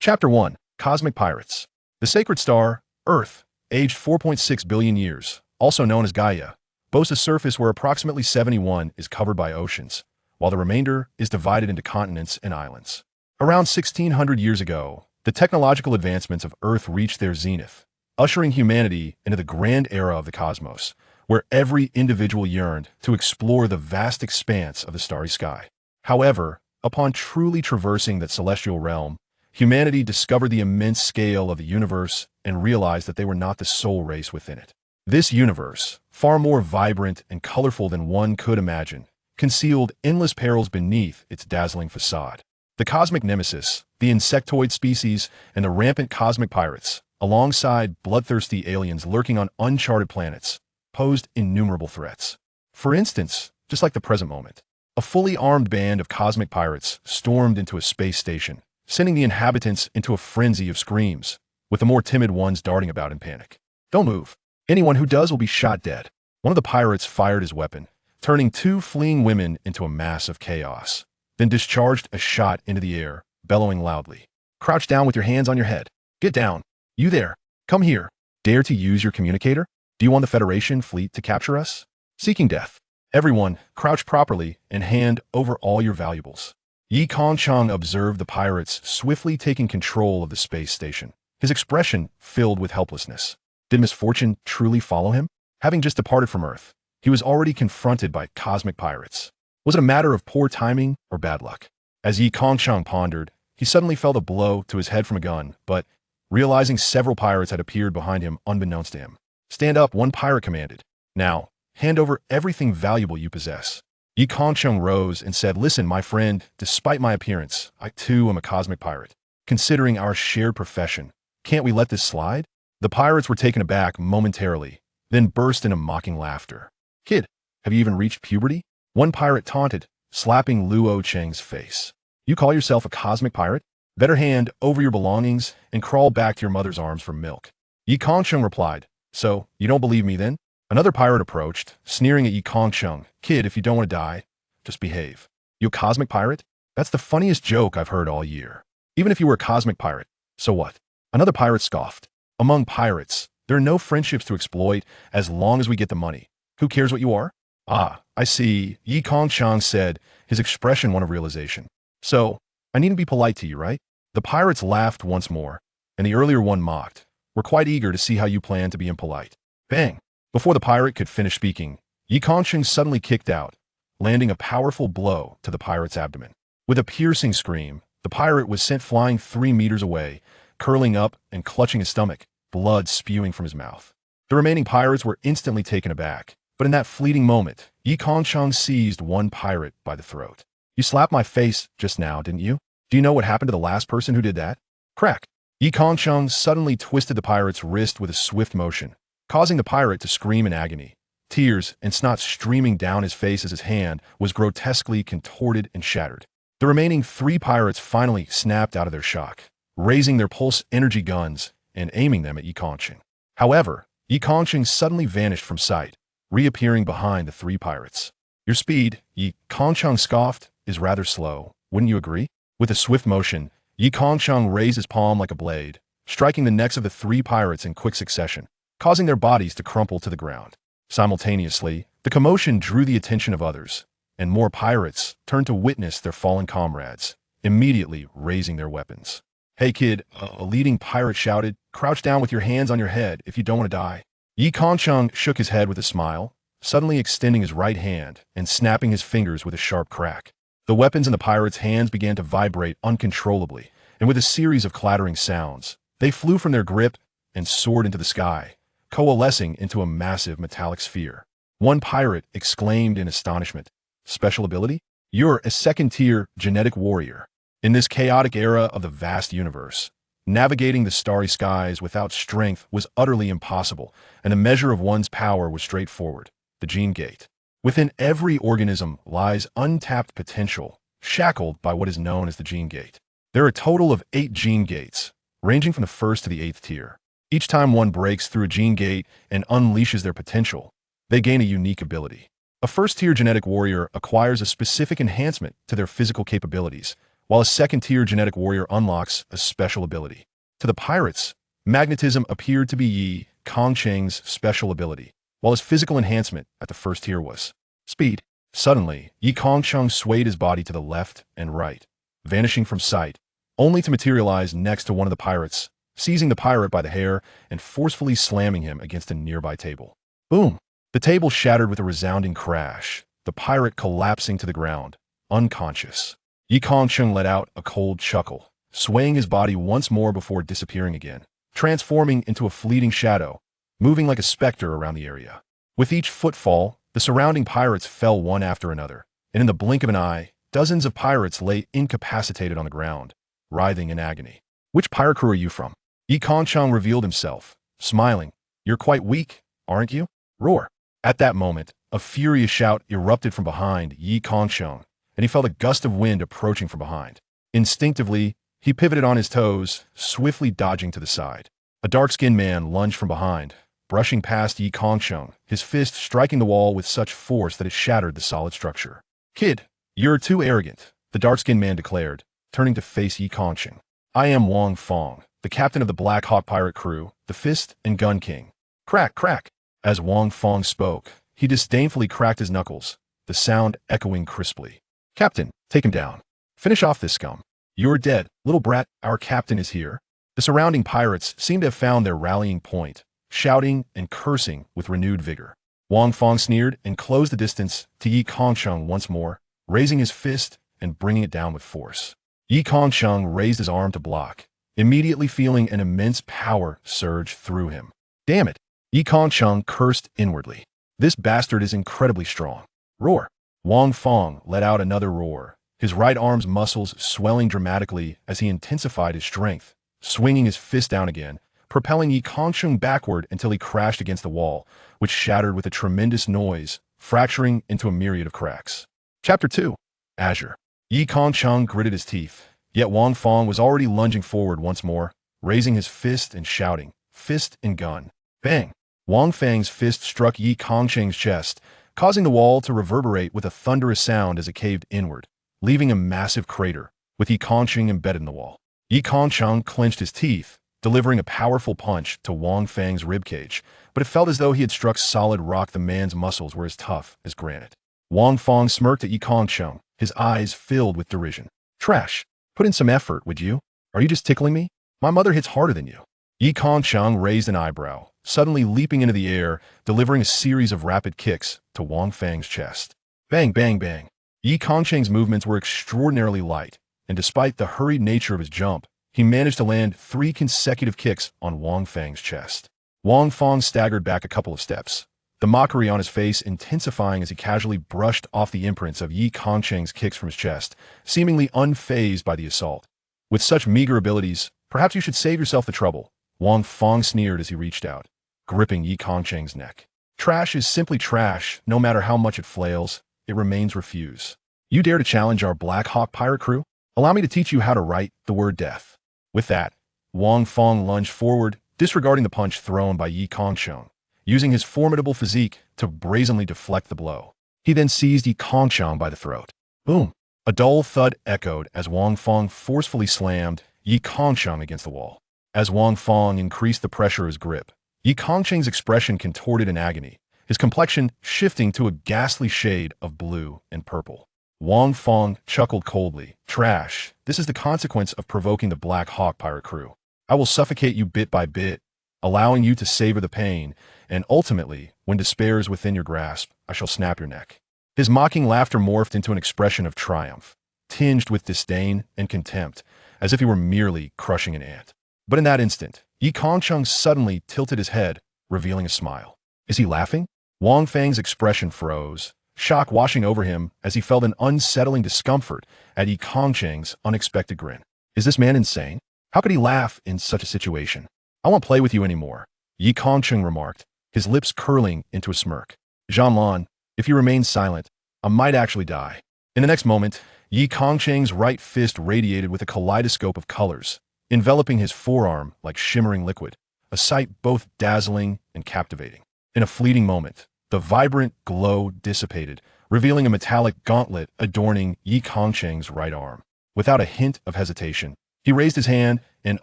Chapter 1. Cosmic Pirates. The sacred star, Earth, aged 4.6 billion years, also known as Gaia, boasts a surface where approximately 71 is covered by oceans, while the remainder is divided into continents and islands. Around 1600 years ago, the technological advancements of Earth reached their zenith, ushering humanity into the grand era of the cosmos, where every individual yearned to explore the vast expanse of the starry sky. However, upon truly traversing that celestial realm, humanity discovered the immense scale of the universe and realized that they were not the sole race within it. This universe, far more vibrant and colorful than one could imagine, concealed endless perils beneath its dazzling facade. The cosmic nemesis, the insectoid species, and the rampant cosmic pirates, alongside bloodthirsty aliens lurking on uncharted planets, posed innumerable threats. For instance, just like the present moment, a fully armed band of cosmic pirates stormed into a space station, sending the inhabitants into a frenzy of screams, with the more timid ones darting about in panic. "Don't move. Anyone who does will be shot dead." One of the pirates fired his weapon, turning two fleeing women into a mass of chaos, then discharged a shot into the air, bellowing loudly. "Crouch down with your hands on your head. Get down. You there. Come here. Dare to use your communicator? Do you want the Federation fleet to capture us? Seeking death. Everyone, crouch properly and hand over all your valuables." Yekong observed the pirates swiftly taking control of the space station, his expression filled with helplessness. Did misfortune truly follow him? Having just departed from Earth, he was already confronted by cosmic pirates. Was it a matter of poor timing or bad luck? As Yekong pondered, he suddenly felt a blow to his head from a gun, but, realizing several pirates had appeared behind him unbeknownst to him. "Stand up," one pirate commanded. "Now, hand over everything valuable you possess." Yekong rose and said, "Listen, my friend, despite my appearance, I too am a cosmic pirate. Considering our shared profession, can't we let this slide?" The pirates were taken aback momentarily, then burst into mocking laughter. "Kid, have you even reached puberty?" One pirate taunted, slapping Luo Cheng's face. "You call yourself a cosmic pirate? Better hand over your belongings and crawl back to your mother's arms for milk." Yekong replied, "So, you don't believe me then?" Another pirate approached, sneering at Yekong. "Kid, if you don't want to die, just behave." "You a cosmic pirate? That's the funniest joke I've heard all year." "Even if you were a cosmic pirate, so what?" Another pirate scoffed. "Among pirates, there are no friendships to exploit as long as we get the money. Who cares what you are?" "Ah, I see," Yekong said, his expression one of realization. "So, I needn't be polite to you, right?" The pirates laughed once more, and the earlier one mocked. "We're quite eager to see how you plan to be impolite." Bang! Before the pirate could finish speaking, Yekong suddenly kicked out, landing a powerful blow to the pirate's abdomen. With a piercing scream, the pirate was sent flying 3 meters away, curling up and clutching his stomach, blood spewing from his mouth. The remaining pirates were instantly taken aback, but in that fleeting moment, Yekong seized one pirate by the throat. "You slapped my face just now, didn't you? Do you know what happened to the last person who did that?" Crack! Yekong suddenly twisted the pirate's wrist with a swift motion, causing the pirate to scream in agony. Tears and snot streaming down his face as his hand was grotesquely contorted and shattered. The remaining 3 pirates finally snapped out of their shock, raising their pulse energy guns and aiming them at Yekong. However, Yekong suddenly vanished from sight, reappearing behind the 3 pirates. "Your speed," Yekong scoffed, "is rather slow, wouldn't you agree?" With a swift motion, Yekong raised his palm like a blade, striking the necks of the 3 pirates in quick succession, causing their bodies to crumple to the ground. Simultaneously, the commotion drew the attention of others, and more pirates turned to witness their fallen comrades, immediately raising their weapons. "Hey kid," a leading pirate shouted, "crouch down with your hands on your head if you don't want to die." Yekong shook his head with a smile, suddenly extending his right hand and snapping his fingers with a sharp crack. The weapons in the pirates' hands began to vibrate uncontrollably, and with a series of clattering sounds, they flew from their grip and soared into the sky, coalescing into a massive metallic sphere. One pirate exclaimed in astonishment, "Special ability? You're a second-tier genetic warrior." In this chaotic era of the vast universe, navigating the starry skies without strength was utterly impossible, and the measure of one's power was straightforward: the gene gate. Within every organism lies untapped potential, shackled by what is known as the gene gate. There are a total of 8 gene gates, ranging from the 1st to the 8th tier. Each time one breaks through a gene gate and unleashes their potential, they gain a unique ability. A first-tier genetic warrior acquires a specific enhancement to their physical capabilities, while a second-tier genetic warrior unlocks a special ability. To the pirates, magnetism appeared to be Yekong Cheng's special ability, while his physical enhancement at the first tier was speed. Suddenly, Yekong Cheng swayed his body to the left and right, vanishing from sight, only to materialize next to one of the pirates, seizing the pirate by the hair and forcefully slamming him against a nearby table. Boom! The table shattered with a resounding crash, the pirate collapsing to the ground, unconscious. Yekong Cheng let out a cold chuckle, swaying his body once more before disappearing again, transforming into a fleeting shadow, moving like a specter around the area. With each footfall, the surrounding pirates fell one after another, and in the blink of an eye, dozens of pirates lay incapacitated on the ground, writhing in agony. Which pirate crew are you from? Yekong Cheng revealed himself, smiling. You're quite weak, aren't you? Roar. At that moment, a furious shout erupted from behind Yekong Cheng, and he felt a gust of wind approaching from behind. Instinctively, he pivoted on his toes, swiftly dodging to the side. A dark-skinned man lunged from behind, brushing past Yekong Cheng, his fist striking the wall with such force that it shattered the solid structure. Kid, you're too arrogant, the dark-skinned man declared, turning to face Yekong Cheng. I am Wang Fong, the captain of the Black Hawk pirate crew, the Fist and Gun King. Crack, crack. As Wang Fong spoke, he disdainfully cracked his knuckles, the sound echoing crisply. Captain, take him down. Finish off this scum. You're dead, little brat, our captain is here. The surrounding pirates seemed to have found their rallying point, shouting and cursing with renewed vigor. Wang Fong sneered and closed the distance to Yekong Cheng once more, raising his fist and bringing it down with force. Yekong Cheng raised his arm to block, immediately feeling an immense power surge through him. Damn it! Yekong Cheng cursed inwardly. This bastard is incredibly strong. Roar! Wang Fong let out another roar, his right arm's muscles swelling dramatically as he intensified his strength, swinging his fist down again, propelling Yekong Cheng backward until he crashed against the wall, which shattered with a tremendous noise, fracturing into a myriad of cracks. Chapter 2. Azure. Yekong Cheng gritted his teeth, yet Wang Fong was already lunging forward once more, raising his fist and shouting, fist and gun. Bang! Wang Fang's fist struck Yekong Cheng's chest, causing the wall to reverberate with a thunderous sound as it caved inward, leaving a massive crater, with Yekong Cheng embedded in the wall. Yekong Cheng clenched his teeth, delivering a powerful punch to Wang Fang's ribcage, but it felt as though he had struck solid rock. The man's muscles were as tough as granite. Wang Fong smirked at Yekong Cheng, his eyes filled with derision. Trash! Put in some effort, would you? Are you just tickling me? My mother hits harder than you. Yekong Cheng raised an eyebrow, suddenly leaping into the air, delivering a series of rapid kicks to Wang Fang's chest. Bang, bang, bang. Yekong Cheng's movements were extraordinarily light, and despite the hurried nature of his jump, he managed to land 3 consecutive kicks on Wang Fang's chest. Wang Fong staggered back a couple of steps, the mockery on his face intensifying as he casually brushed off the imprints of Yekong Cheng's kicks from his chest, seemingly unfazed by the assault. With such meager abilities, perhaps you should save yourself the trouble, Wang Fong sneered as he reached out, gripping Yekong Cheng's neck. Trash is simply trash, no matter how much it flails, it remains refuse. You dare to challenge our Black Hawk pirate crew? Allow me to teach you how to write the word death. With that, Wang Fong lunged forward, disregarding the punch thrown by Yekong Cheng, using his formidable physique to brazenly deflect the blow. He then seized Yekong Cheng by the throat. Boom! A dull thud echoed as Wang Fong forcefully slammed Yekong Cheng against the wall. As Wang Fong increased the pressure of his grip, Yekong Cheng's expression contorted in agony, his complexion shifting to a ghastly shade of blue and purple. Wang Fong chuckled coldly. Trash, this is the consequence of provoking the Black Hawk pirate crew. I will suffocate you bit by bit, allowing you to savor the pain, and ultimately, when despair is within your grasp, I shall snap your neck. His mocking laughter morphed into an expression of triumph, tinged with disdain and contempt, as if he were merely crushing an ant. But in that instant, Yekong Cheng suddenly tilted his head, revealing a smile. Is he laughing? Wang Fang's expression froze, shock washing over him as he felt an unsettling discomfort at Yekong Cheng's unexpected grin. Is this man insane? How could he laugh in such a situation? I won't play with you anymore, Yekong Cheng remarked, his lips curling into a smirk. Zhanlan, if you remain silent, I might actually die. In the next moment, Yekong Cheng's right fist radiated with a kaleidoscope of colors, enveloping his forearm like shimmering liquid, a sight both dazzling and captivating. In a fleeting moment, the vibrant glow dissipated, revealing a metallic gauntlet adorning Yekong Cheng's right arm. Without a hint of hesitation, he raised his hand and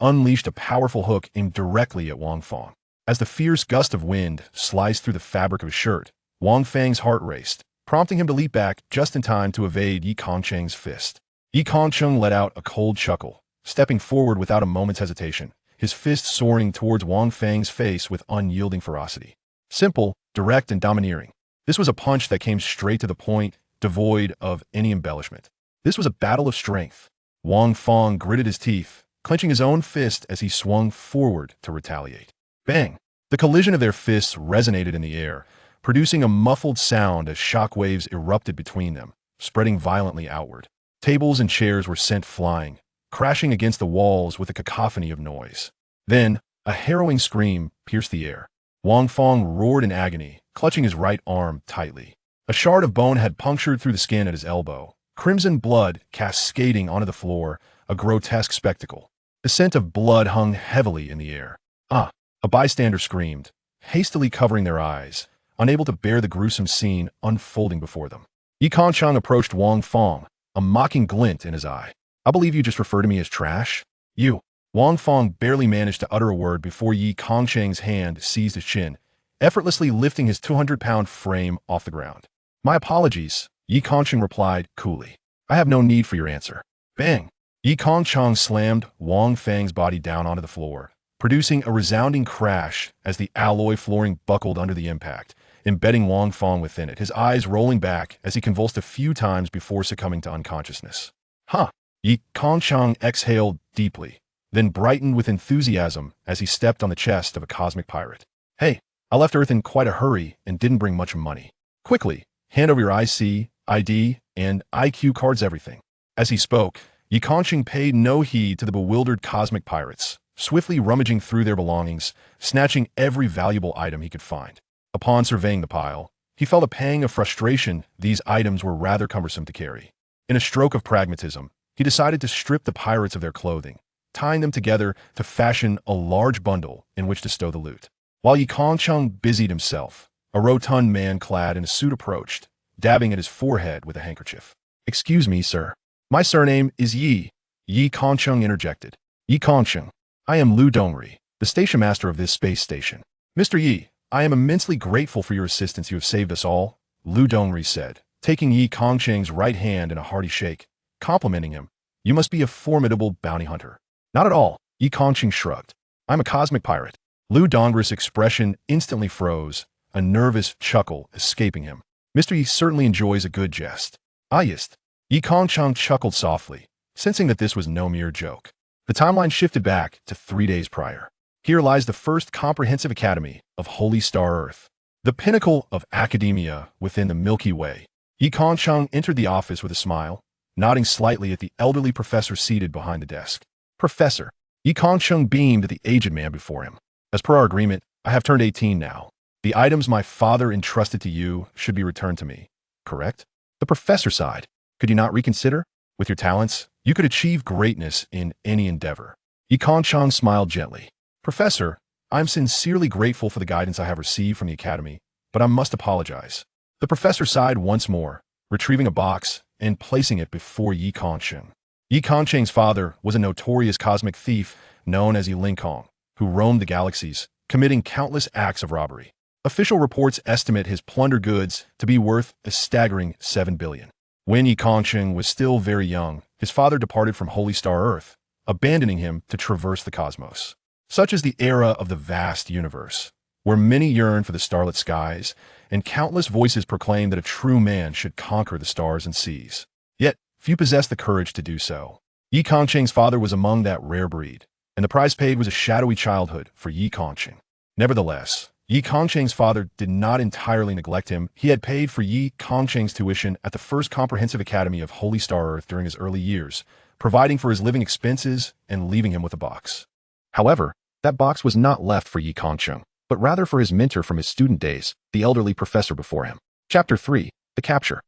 unleashed a powerful hook aimed directly at Wang Fang. As the fierce gust of wind sliced through the fabric of his shirt, Wang Fang's heart raced, prompting him to leap back just in time to evade Yi Kongcheng's fist. Yi Kongcheng let out a cold chuckle, stepping forward without a moment's hesitation, his fist soaring towards Wang Fang's face with unyielding ferocity. Simple, direct, and domineering. This was a punch that came straight to the point, devoid of any embellishment. This was a battle of strength. Wang Fang gritted his teeth, clenching his own fist as he swung forward to retaliate. Bang! The collision of their fists resonated in the air, producing a muffled sound as shock waves erupted between them, spreading violently outward. Tables and chairs were sent flying, crashing against the walls with a cacophony of noise. Then, a harrowing scream pierced the air. Wang Fang roared in agony, clutching his right arm tightly. A shard of bone had punctured through the skin at his elbow, crimson blood cascading onto the floor, a grotesque spectacle. The scent of blood hung heavily in the air. Ah! A bystander screamed, hastily covering their eyes, unable to bear the gruesome scene unfolding before them. Yi Kongcheng approached Wang Fang, a mocking glint in his eye. I believe you just refer to me as trash? You. Wang Fang barely managed to utter a word before Yi Kongcheng's hand seized his chin, effortlessly lifting his 200-pound frame off the ground. My apologies, Yi Kongcheng replied coolly. I have no need for your answer. Bang! Yi Kongcheng slammed Wang Fang's body down onto the floor, producing a resounding crash as the alloy flooring buckled under the impact, embedding Wang Fang within it, his eyes rolling back as he convulsed a few times before succumbing to unconsciousness. Huh! Yi Kongcheng exhaled deeply, then brightened with enthusiasm as he stepped on the chest of a cosmic pirate. Hey, I left Earth in quite a hurry and didn't bring much money. Quickly, hand over your IC, ID, and IQ cards, everything. As he spoke, Yi Kongcheng paid no heed to the bewildered cosmic pirates, swiftly rummaging through their belongings, snatching every valuable item he could find. Upon surveying the pile, he felt a pang of frustration. These items were rather cumbersome to carry. In a stroke of pragmatism, he decided to strip the pirates of their clothing, tying them together to fashion a large bundle in which to stow the loot. While Yi Kongcheng busied himself, a rotund man clad in a suit approached, dabbing at his forehead with a handkerchief. Excuse me, sir. My surname is Yi. Yi Kongcheng interjected. Yi Kongcheng. I am Lu Dongri, the station master of this space station. Mr. Yi, I am immensely grateful for your assistance. You have saved us all, Lu Dongri said, taking Yi Kongcheng's right hand in a hearty shake, complimenting him. You must be a formidable bounty hunter. Not at all, Yi Kongcheng shrugged. I'm a cosmic pirate. Lu Dongri's expression instantly froze, a nervous chuckle escaping him. Mr. Yi certainly enjoys a good jest. Ah, yes. Yi Kongcheng chuckled softly, sensing that this was no mere joke. The timeline shifted back to 3 days prior. Here lies the first comprehensive academy of Holy Star Earth, the pinnacle of academia within the Milky Way. Yi Kongcheng entered the office with a smile, nodding slightly at the elderly professor seated behind the desk. Professor, Yi Kongcheng beamed at the aged man before him. As per our agreement, I have turned 18 now. The items my father entrusted to you should be returned to me, correct? The professor sighed. Could you not reconsider? With your talents, you could achieve greatness in any endeavor. Yi Kongcheng smiled gently. Professor, I am sincerely grateful for the guidance I have received from the academy, but I must apologize. The professor sighed once more, retrieving a box and placing it before Yi Kongcheng. Yi Kongcheng's father was a notorious cosmic thief known as Yekong, who roamed the galaxies, committing countless acts of robbery. Official reports estimate his plundered goods to be worth a staggering 7 billion. When Yi Kongcheng was still very young, his father departed from Holy Star Earth, abandoning him to traverse the cosmos. Such is the era of the vast universe, where many yearn for the starlit skies, and countless voices proclaim that a true man should conquer the stars and seas. Yet, few possess the courage to do so. Yi Kongcheng's father was among that rare breed, and the price paid was a shadowy childhood for Yi Kongcheng. Nevertheless, Yi Kongcheng's father did not entirely neglect him. He had paid for Yi Kongcheng's tuition at the first comprehensive academy of Holy Star Earth during his early years, providing for his living expenses and leaving him with a box. However, that box was not left for Yi Kongcheng, but rather for his mentor from his student days, the elderly professor before him. Chapter 3. The Capture.